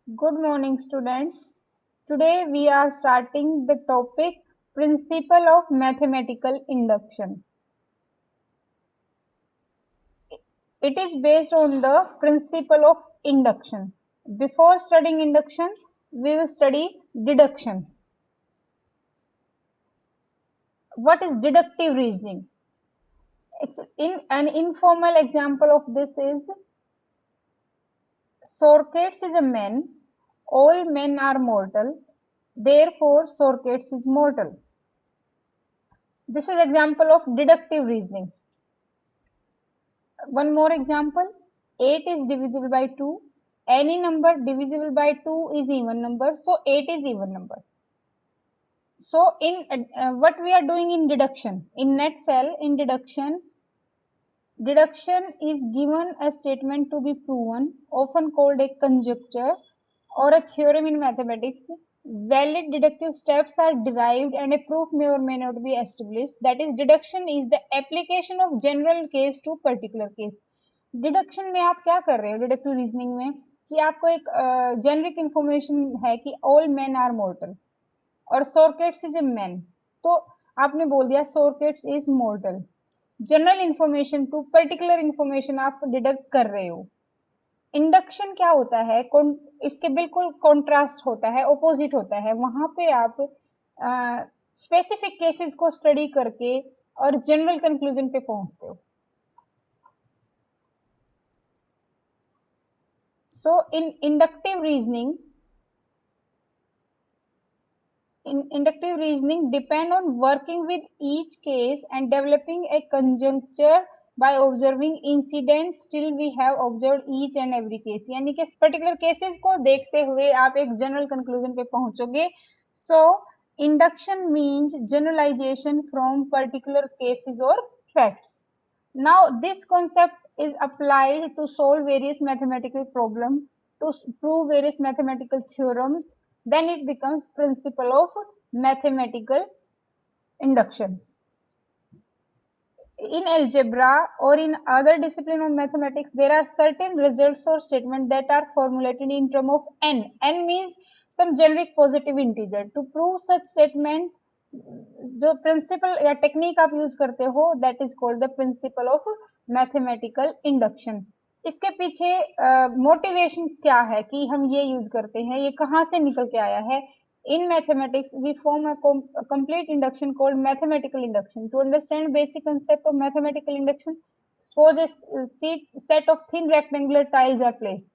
Good morning, students. Today we are starting the topic Principle of Mathematical Induction. It is based on the principle of induction. Before studying induction, we will study deduction. What is deductive reasoning? In an informal example of this is Socrates is a man, all men are mortal, therefore Socrates is mortal. This is example of deductive reasoning. One more example, 8 is divisible by 2. Any number divisible by 2 is even number, so 8 is even number. So in what we are doing in deduction, in nutshell, in deduction is given a statement to be proven, often called a conjecture or a theorem in mathematics. Valid deductive steps are derived and a proof may or may not be established. That is, deduction is the application of general case to particular case. Deduction में आप क्या कर रहे हो deductive reasoning में कि आपको एक जेनरिक इंफॉर्मेशन है कि ऑल मेन आर मॉर्टल और सोरकेट्स इज ए मैन, तो आपने बोल दिया Socrates is mortal. General information to particular information आप डिडक्ट कर रहे हो। इंडक्शन क्या होता है, इसके बिल्कुल कॉन्ट्रास्ट होता है, ऑपोजिट होता है। वहां पे आप स्पेसिफिक केसेस को स्टडी करके और जनरल कंक्लूजन पे पहुंचते हो। So in inductive reasoning depend on working with each case and developing a conjecture by observing incidents till we have observed each and every case. यानी कि particular cases को देखते हुए आप एक general conclusion पे पहुंचोगे. So induction means generalization from particular cases or facts. Now this concept is applied to solve various mathematical problems, to prove various mathematical theorems. Then it becomes principle of mathematical induction. In algebra or in other discipline of mathematics, there are certain results or statements that are formulated in term of n. N means some generic positive integer. To prove such statement, जो principal या technique आप use करते हो that is called the principle of mathematical induction. इसके पीछे motivation क्या है कि हम ये यूज करते हैं, ये कहाँ से निकल के आया है। In mathematics, we form a complete induction called mathematical induction. To understand basic concept of mathematical induction, suppose a set of thin rectangular tiles are placed.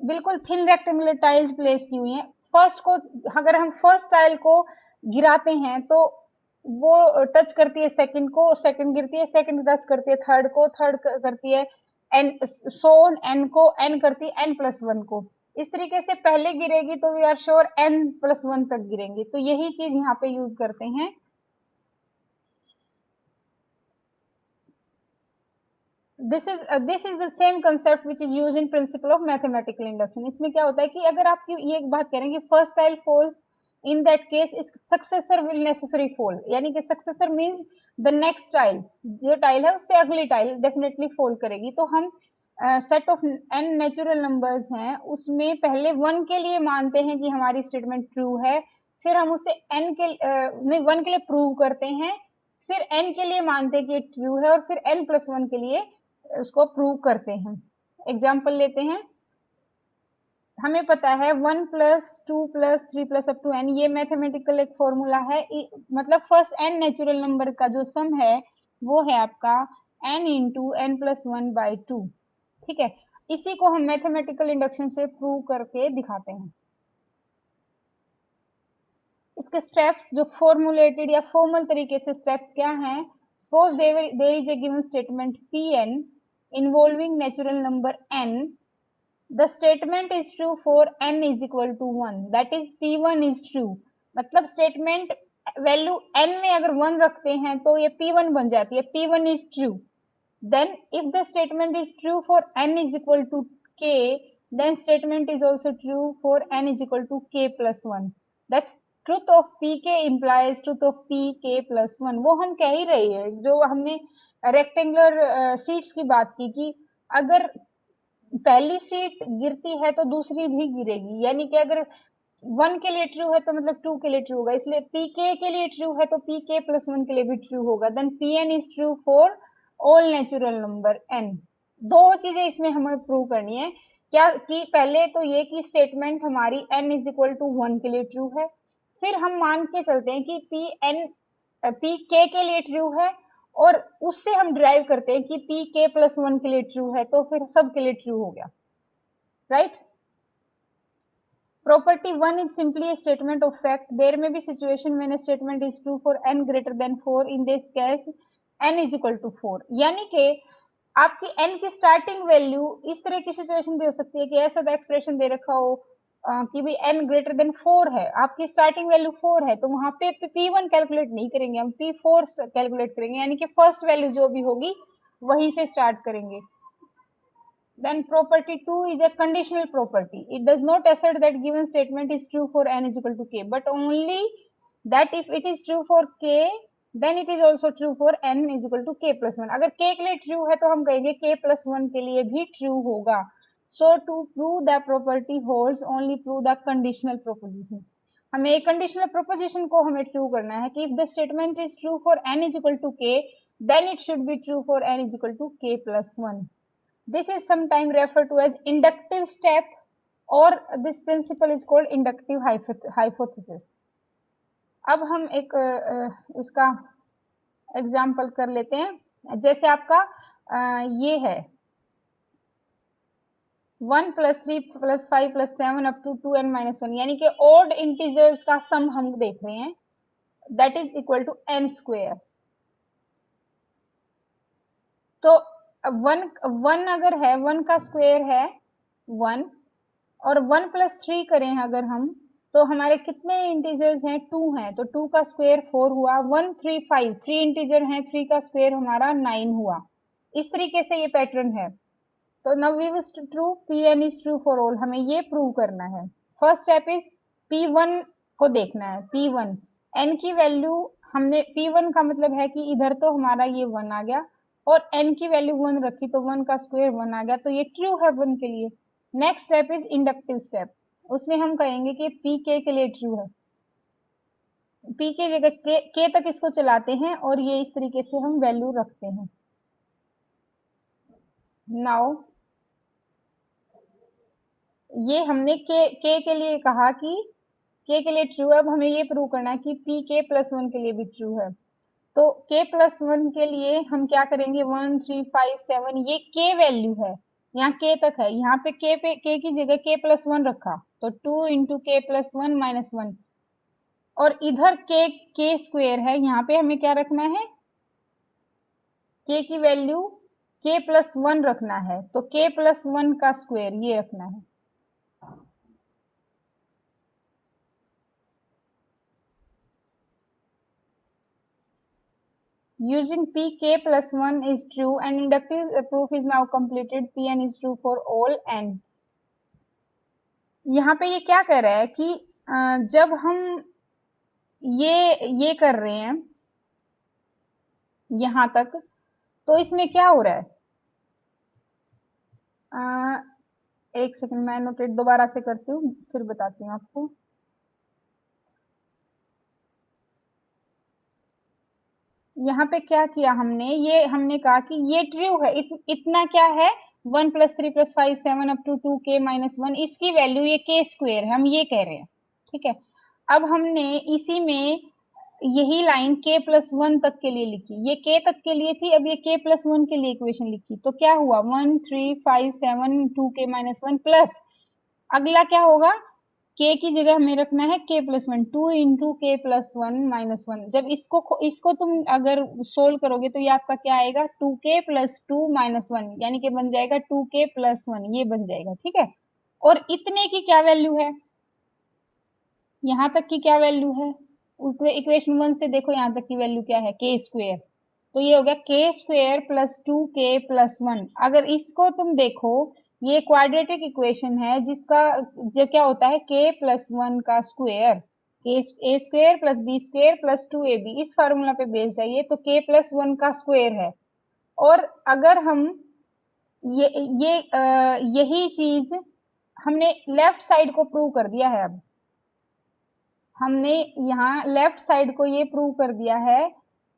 बिल्कुल थिन रेक्टेंगुलर टाइल्स प्लेस की हुई हैं। फर्स्ट को अगर हम first tile को गिराते हैं तो वो टच करती है सेकंड को, सेकंड गिरती है, सेकंड टच करती है थर्ड को, थर्ड करती है एन सोन एन को, एन करती है n+1 को। इस तरीके से पहले गिरेगी तो वी आर श्योर n+1 तक गिरेंगे। तो यही चीज यहाँ पे यूज करते हैं। this is the same concept which is used in principle of mathematical induction. इसमें क्या होता है कि अगर आपकी ये एक बात कह रहे हैं कि first tile falls, in that case its successor will necessary fall, यानी कि successor means the next tile, जो tile है उससे अगली tile definitely fall करेगी। तो हम set of n natural numbers हैं, उसमें पहले 1 के लिए मानते हैं कि हमारी स्टेटमेंट ट्रू है, फिर हम उसे n के नहीं 1 के लिए प्रूव करते हैं, फिर n के लिए मानते हैं कि ट्रू है और फिर n+1 के लिए उसको प्रूव करते हैं। एग्जाम्पल लेते हैं, हमें पता है 1 + 2 + 3 + अप टू n, ये मैथमेटिकल एक फॉर्मूला है। मतलब फर्स्ट n नेचुरल नंबर का जो सम है वो है आपका n × n+1/2। ठीक है, इसी को हम मैथमेटिकल इंडक्शन से प्रूव करके दिखाते हैं। इसके स्टेप्स जो फॉर्मुलेटेड या फॉर्मल तरीके से स्टेप्स क्या हैं, suppose there is a given statement Pn involving natural number n. The statement is true for n is equal to 1, that is P1 is true। मतलब स्टेटमेंट वैल्यू n में अगर 1 रखते हैं तो ये P1 बन जाती है, P1 is true। Then if the statement is true for n is equal to k, then statement is also true for n is equal to k+1। That truth of pk implies truth of pk+1। वो हम कह ही रहे हैं जो हमने rectangular sheets की बात की कि अगर पहली सीट गिरती है तो दूसरी भी गिरेगी, यानी कि अगर 1 के लिए ट्रू है तो मतलब 2 के लिए ट्रू होगा, इसलिए pk के लिए ट्रू है तो pk प्लस 1 के लिए भी ट्रू होगा। Then pn is true for all natural number n। दो चीजें इसमें हमें प्रूव करनी है, क्या कि पहले तो ये कि स्टेटमेंट हमारी n इज इक्वल टू 1 के लिए ट्रू है, फिर हम मान के चलते हैं कि pk के लिए ट्रू है, और उससे हम ड्राइव करते हैं कि pk प्लस 1 के लिए ट्रू है, तो फिर सब के लिए ट्रू हो गया, right. Property 1 is simply a statement of fact. There may be situation when a statement is true for n greater than 4. In this case, n is equal to 4. यानी कि आपकी n की स्टार्टिंग वैल्यू इस तरह की situation भी हो सकती है कि ऐसा एक्सप्रेशन दे रखा हो कि भी n ग्रेटर देन 4 है, आपकी स्टार्टिंग वैल्यू 4 है, तो वहां पे p1 कैलकुलेट नहीं करेंगे, हम p4 कैलकुलेट करेंगे, यानी कि फर्स्ट वैल्यू जो भी होगी वहीं से स्टार्ट करेंगे। Then property 2 is a conditional property. It does not assert that given statement is true for n is equal to k, but only that if it is true for k, then it is also true for n is equal to k plus 1. अगर k के लिए true है तो हम कहेंगे k plus 1 के लिए भी true होगा. So to prove that property holds, only prove the conditional proposition. हमें एक conditional proposition को हमें true करना है कि if the statement is true for n is equal to k, then it should be true for n is equal to k plus 1. This is sometimes referred to as inductive step, or this principle is called inductive hypothesis. अब हम एक इसका example कर लेते हैं। जैसे आपका ये है 1 plus 3 plus 5 plus 7 up to 2n minus 1, यानी कि ऑड इंटीजर्स का सम हम देख रहे हैं, that is equal to n square. तो वन अगर है, 1 का स्क्वायर है 1, और 1 प्लस 3 करें अगर हम, तो हमारे कितने इंटीजर्स हैं, 2 हैं, तो 2 का स्क्वायर 4 हुआ, 1 3 5, 3 इंटीजर हैं, 3 का स्क्वायर हमारा 9 हुआ। इस तरीके से ये पैटर्न है। तो now we will true pn is true for all, हमें ये प्रूव करना है। फर्स्ट स्टेप इज p1 को देखना है, p1 n की वैल्यू हमने, p1 का मतलब है कि इधर तो हमारा ये 1 आ गया, और n की वैल्यू 1 रखी तो 1 का स्क्वायर 1 आ गया, तो ये ट्रू है 1 के लिए। Next step is inductive step, उसमें हम कहेंगे कि pk के लिए ट्रू है, p के जगह k तक इसको चलाते हैं और ये इस तरीके से हम वैल्यू रखते हैं। नाउ ये हमने k के लिए कहा कि k के लिए ट्रू है, अब हमें ये प्रूव करना है कि pk प्लस 1 के लिए भी ट्रू है। तो k प्लस 1 के लिए हम क्या करेंगे, 1 3 5 7, ये k वैल्यू है, यहाँ k तक है, यहाँ पे k की जगह k प्लस 1 रखा, तो 2 इंटू k प्लस 1 माइनस 1, और इधर k स्क्वेयर है, यहाँ पे हमें क्या रखना है, k की वैल्यू k प्लस 1 रखना है, तो k प्लस 1 का स्क्वेयर ये रखना है। Using pk plus 1 is true and inductive proof is now completed. Pn is true for all n. यहाँ पे ये क्या कह रहा है कि जब हम ये कर रहे हैं यहाँ तक, तो इसमें क्या हो रहा है, एक सेकंड मैं नोटेट दोबारा से करती हूँ फिर बताती हूँ आपको। यहाँ पे क्या किया हमने, ये हमने कहा कि ये ट्रू है, इतना क्या है, 1 plus 3 plus 5 7 up to 2k minus 1, इसकी वैल्यू ये k स्क्वेयर है, हम ये कह रहे हैं, ठीक है। अब हमने इसी में यही लाइन k प्लस 1 तक के लिए लिखी, ये k तक के लिए थी, अब ये k प्लस 1 के लिए इक्वेशन लिखी, तो क्या हुआ, 1 3 5 7 2k माइनस 1 प्लस अगला क्या होगा, k की जगह हमें रखना है k plus 1, 2 into k plus 1 minus 1। जब इसको तुम अगर सोल्व करोगे तो ये आपका क्या आएगा, 2k प्लस 2 माइनस 1, यानी कि बन जाएगा 2k प्लस 1, ये बन जाएगा, ठीक है। और इतने की क्या वैल्यू है, यहाँ तक की क्या वैल्यू है, इक्वेशन 1 से देखो यहाँ तक की वैल्यू क्या है, k स्क्वेयर, तो ये हो गया k square plus 2k plus 1। अगर इसको तुम देखो, ये क्वाड्रेटिक इक्वेशन है जिसका जो क्या होता है, k प्लस 1 का square, a square plus b square plus 2ab, इस फार्मूला पे बेस्ड है ये, तो k प्लस 1 का स्क्वेयर है। और अगर हम यही चीज हमने लेफ्ट साइड को प्रूव कर दिया है। अब हमने यहाँ लेफ्ट साइड को ये प्रूव कर दिया है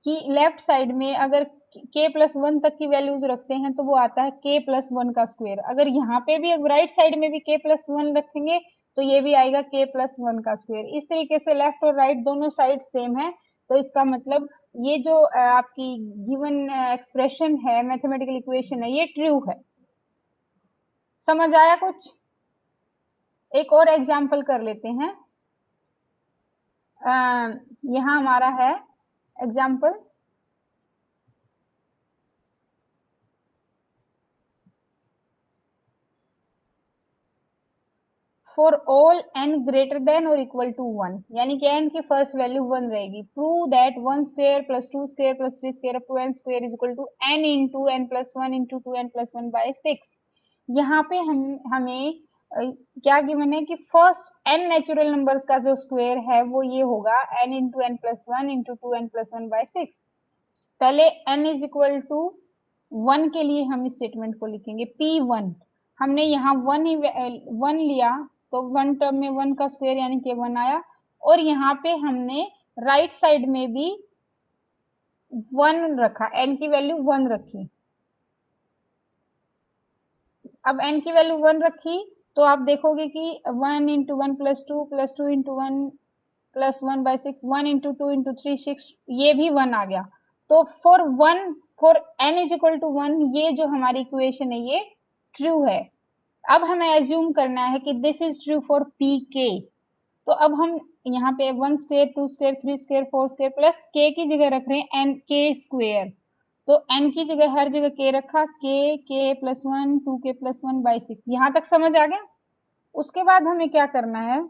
कि लेफ्ट साइड में अगर k+1 तक की वैल्यूज रखते हैं तो वो आता है k+1 का स्क्वायर। अगर यहाँ पे भी राइट साइड में भी k+1 रखेंगे तो ये भी आएगा k+1 का स्क्वायर। इस तरीके से लेफ्ट और राइट दोनों साइड सेम है, तो इसका मतलब ये जो आपकी गिवन एक्सप्रेशन है, मैथमेटिकल इक्वेशन है, ये ट्रू है। समझ आया कुछ? एक और एग्जाम्पल कर लेते हैं। यहाँ हमारा है example, for all n greater than और इक्वल टू 1, यानी कि n की फर्स्ट वैल्यू 1 रहेगी। Prove that 1 square plus 2 square plus 3 square up to n square is equal to n into n plus 1 into 2n plus 1 by 6। यहाँ पे हमें क्या given है कि फर्स्ट n नेचुरल नंबर्स का जो स्क्वायर है वो ये होगा n into n plus 1 into 2n plus 1 by 6। पहले n इज इक्वल टू 1 के लिए हम इस स्टेटमेंट को लिखेंगे p1। हमने यहाँ 1 लिया तो 1 टर्म में 1 का स्क्वायर यानी कि 1 आया, और यहाँ पे हमने राइट साइड में भी 1 रखा, n की वैल्यू 1 रखी। अब n की वैल्यू 1 रखी तो आप देखोगे कि 1 into 1 plus 2 plus 2 into 1 plus 1 by 6, 1 into 2 into 3 6, ये भी 1 आ गया। तो for n is equal to 1, ये जो हमारी इक्वेशन है ये ट्रू है। अब हमें एज्यूम करना है कि this is true for P के। तो अब हम यहाँ पे 1 square 2 square 3 square 4 square plus के की जगह रख रहे हैं n के स्क्वायर। तो n की जगह हर जगह k रखा, k+1 2k+1 बाई 6। यहाँ तक समझ आ गया? उसके बाद हमें क्या करना है,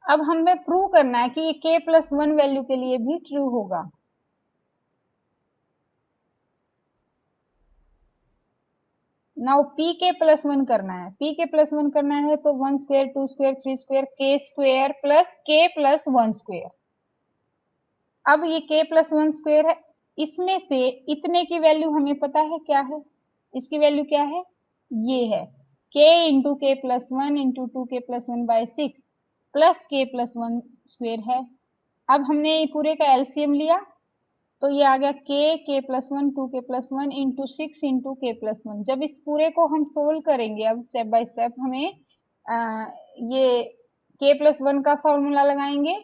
अब हमें प्रूव करना है कि ये k+1 वैल्यू के लिए भी ट्रू होगा। नाउ pk+1 करना है, pk+1 करना है तो 1 square 2 square 3 square k square plus k+1 square. अब ये k+1 स्क्वायर है, इसमें से इतने की वैल्यू हमें पता है क्या है, इसकी वैल्यू क्या है, ये है k into k+1 into 2k+1 by 6 plus k+1 square है। अब हमने पूरे का एलसीएम लिया तो ये आ गया k+1 2k+1 into 6 into k+1। जब इस पूरे को हम सोल्व करेंगे, अब स्टेप बाय स्टेप हमें ये k+1 का फॉर्मूला लगाएंगे।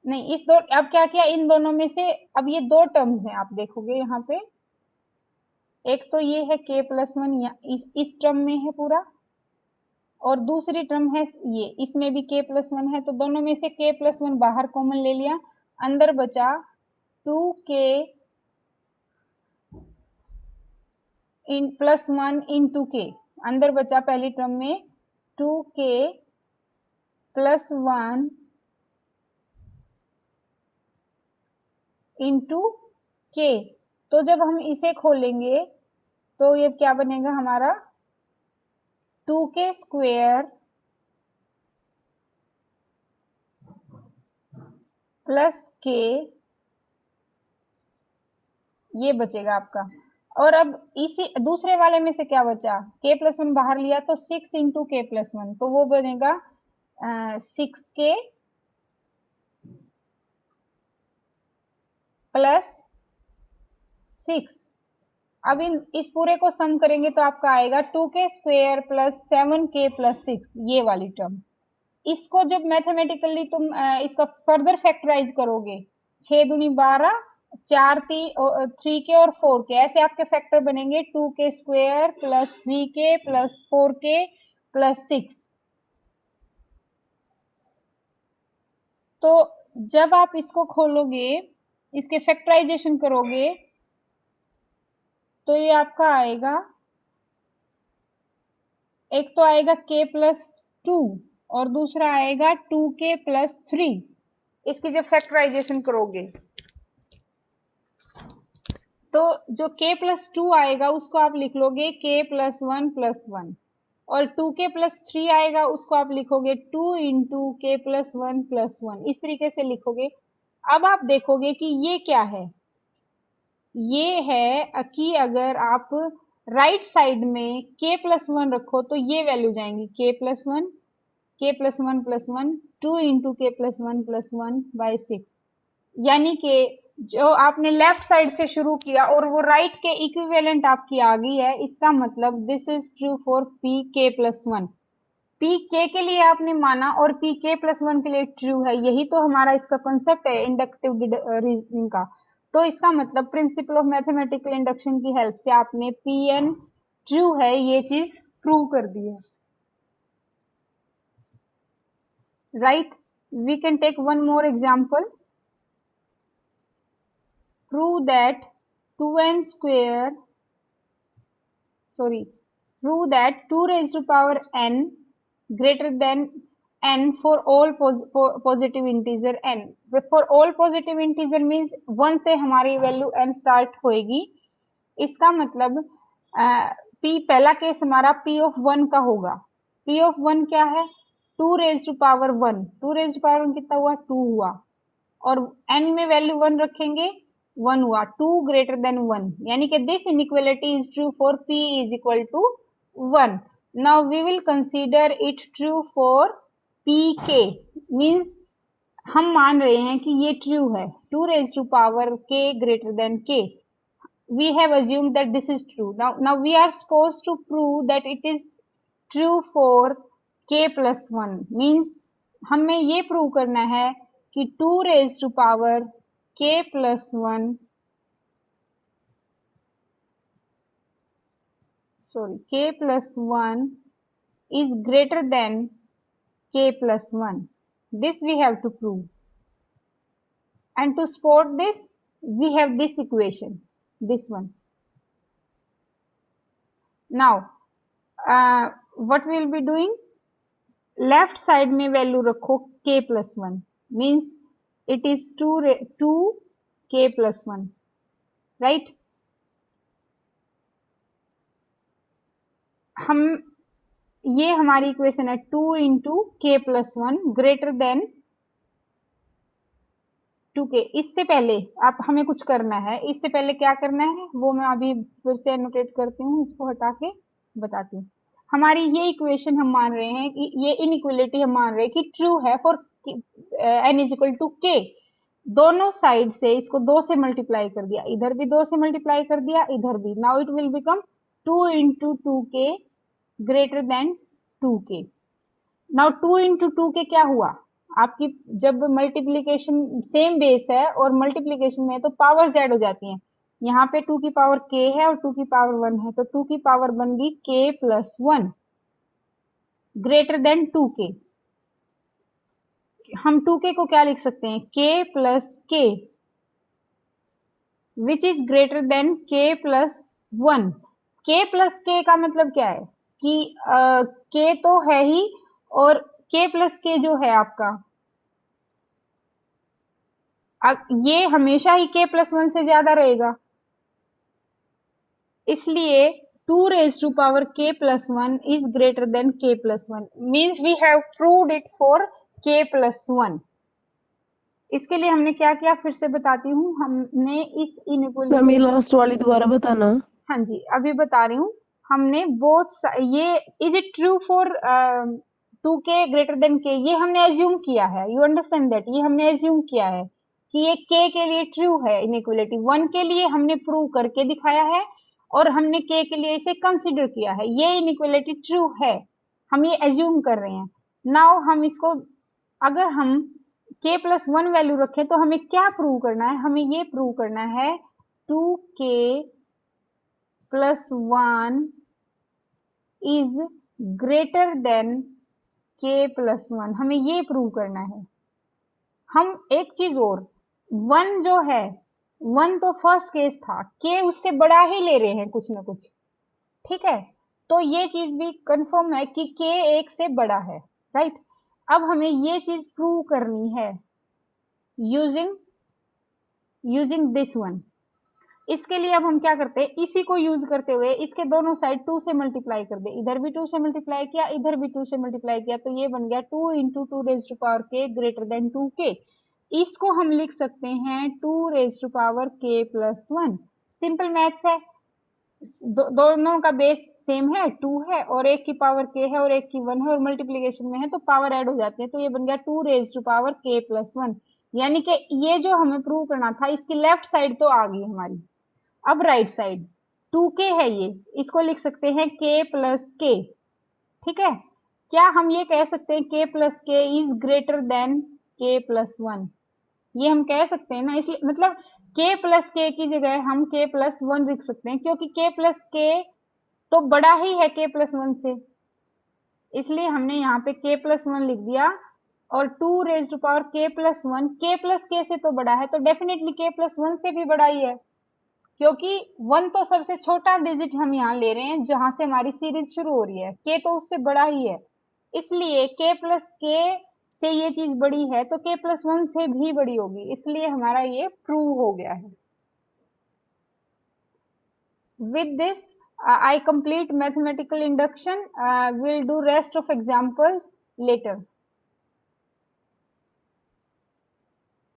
नहीं, इस दो, अब क्या किया, इन दोनों में से अब ये दो टर्म्स हैं, आप देखोगे यहाँ पे एक तो ये है k+1 इस टर्म में है पूरा, और दूसरी टर्म है ये, इसमें भी k+1 है। तो दोनों में से k+1 बाहर कॉमन ले लिया, अंदर बचा 2k इन प्लस 1 इंटू के। अंदर बचा पहली टर्म में 2k प्लस 1 इंटू के। तो जब हम इसे खोलेंगे तो ये क्या बनेगा हमारा 2k स्क्वायर प्लस के, ये बचेगा आपका। और अब इसी दूसरे वाले में से क्या बचा, k+1 बाहर लिया तो 6 इंटू k+1, तो वो बनेगा 6k प्लस 6। अब इस पूरे को सम करेंगे तो आपका आएगा 2k square plus 7k plus 6, ये वाली टर्म। इसको जब मैथमेटिकली तुम इसका फर्दर फैक्टराइज करोगे, 6 दूनी 12, 4 3k और 4k, ऐसे आपके फैक्टर बनेंगे 2k square plus 3k plus 4k plus 6। तो जब आप इसको खोलोगे, इसके फैक्टराइजेशन करोगे तो ये आपका आएगा, एक तो आएगा k+2 और दूसरा आएगा 2k प्लस 3। इसकी जब फैक्टराइजेशन करोगे तो जो k+2 आएगा उसको आप लिख लोगे k+1 प्लस 1, और 2k प्लस 3 आएगा उसको आप लिखोगे 2 इंटू k+1 प्लस 1, इस तरीके से लिखोगे। अब आप देखोगे कि ये क्या है, ये है कि अगर आप राइट साइड में k+1 रखो तो ये वैल्यू जाएंगी k+1 k+1+1 2 इंटू k+1+1/6, यानी कि जो आपने लेफ्ट साइड से शुरू किया और वो राइट के इक्विवेलेंट आपकी आ गई है, इसका मतलब this is true for P k+1। P के लिए आपने माना और पी k+1 के लिए ट्रू है, यही तो हमारा इसका कॉन्सेप्ट है इंडक्टिव रीजनिंग का। तो इसका मतलब प्रिंसिपल ऑफ मैथमेटिकल इंडक्शन की हेल्प से आपने पी एन ट्रू है ये चीज प्रूव कर दी है, right. We can take one more example, prove that 2n square, sorry, prove that 2 raised to power n greater than n for all positive integer n। For all positive integer means 1 से हमारी value n start होएगी, इसका मतलब p पहला case हमारा p of 1 का होगा। p of 1 क्या है, 2 raise to power 1, 2 raise to power 1 कितना हुआ, 2 हुआ, और n में वैल्यू 1 रखेंगे 1 हुआ, 2 ग्रेटर देन 1, यानी कि this inequality is true for p is equal to 1। Now we will consider it true for pk, means हम मान रहे हैं कि ये ट्रू है, 2 raise to power k greater than k, we have assumed that this is true। Now we are supposed to prove that it is true for k+1, means हमें ये prove करना है कि 2 raise to power k+1, sorry, k+1 is greater than k+1, this we have to prove, and to support this we have this equation, this one। Now what we will be doing, left side में value रखो k+1, means it is 2 k+1, right. हम ये हमारी equation है 2 into k+1 greater than 2k। इससे पहले आप हमें कुछ करना है, इससे पहले क्या करना है वो मैं अभी फिर से एनोटेट करती हूँ, इसको हटा के बताती हूँ। हमारी ये इक्वेशन हम मान रहे हैं कि ये इनइक्वालिटी हम मान रहे हैं कि ट्रू है for n is equal to k। दोनों साइड से इसको 2 से मल्टीप्लाई कर दिया, इधर भी 2 से मल्टीप्लाई कर दिया, इधर भी। Now it will become 2 into 2k greater than 2k। Now 2 into 2k क्या हुआ, आपकी जब मल्टीप्लीकेशन सेम बेस है और मल्टीप्लीकेशन में है तो पावर ऐड हो जाती हैं, यहाँ पे 2 की पावर k है और 2 की पावर 1 है, तो 2 की पावर बन गई k+1 ग्रेटर देन 2k। हम 2k को क्या लिख सकते हैं, k+k which is greater than k+1। k+k का मतलब क्या है कि k तो है ही, और k+k जो है आपका ये हमेशा ही k+1 से ज्यादा रहेगा, इसलिए 2 raised to power k+1 is greater than k+1, means we have proved it for k+1। इसके लिए हमने क्या किया फिर से बताती हूँ, हमने इस इनइक्वालिटी, लास्ट वाली दोबारा बताना। हाँ जी अभी बता रही हूँ, हमने बोथ ये is it true for 2k greater than k, ये हमने एज्यूम किया है, यू अंडरस्टैंड दैट, ये हमने एज्यूम किया है कि ये k के लिए ट्रू है इनइक्वालिटी, 1 के लिए हमने प्रूव करके दिखाया है और हमने k के लिए इसे कंसिडर किया है, ये इनइक्वालिटी ट्रू है, हम ये एज्यूम कर रहे हैं। नाउ हम इसको, अगर हम k+1 वैल्यू रखें तो हमें क्या प्रूव करना है, हमें ये प्रूव करना है 2k+1 is greater than k+1, हमें ये प्रूव करना है। हम एक चीज और, 1 जो है 1 तो फर्स्ट केस था, k उससे बड़ा ही ले रहे हैं कुछ ना कुछ, ठीक है, तो ये चीज भी कंफर्म है कि k 1 से बड़ा है, राइट। अब हमें ये चीज प्रूव करनी है यूजिंग दिस वन। इसके लिए अब हम क्या करते हैं, इसी को यूज करते हुए इसके दोनों साइड 2 से मल्टीप्लाई कर दे, इधर भी 2 से मल्टीप्लाई किया, इधर भी 2 से मल्टीप्लाई किया, तो ये बन गया 2 into 2 raise to power k greater than 2k। इसको हम लिख सकते हैं 2 raise to power k+1। Simple maths है, दोनों का बेस सेम है, 2 है, और एक की पावर k है और एक की 1 है, और मल्टीप्लीकेशन में है तो पावर ऐड हो जाती है, तो ये बन गया 2 raise to power k plus 1। यानी कि ये जो हमें प्रूव करना था, इसकी लेफ्ट साइड तो आ गई हमारी। अब राइट साइड 2k है, ये इसको लिख सकते हैं k प्लस k। ठीक है, क्या हम ये कह सकते हैं k plus k is greater than k plus 1? ये हम कह सकते हैं ना, इसलिए मतलब k प्लस k की जगह हम k प्लस 1 लिख सकते हैं, क्योंकि k प्लस k तो बड़ा ही है k प्लस 1 से, इसलिए हमने यहाँ पे k प्लस 1 लिख दिया। और 2 raise to power k plus 1, k plus k से तो बड़ा है, तो डेफिनेटली k प्लस 1 से भी बड़ा ही है, क्योंकि 1 तो सबसे छोटा डिजिट हम यहाँ ले रहे हैं जहां से हमारी सीरीज शुरू हो रही है, k तो उससे बड़ा ही है, इसलिए k प्लस k से ये चीज बड़ी है तो k प्लस 1 से भी बड़ी होगी, इसलिए हमारा ये प्रूव हो गया है। With this, I complete mathematical induction. We'll do rest of examples later.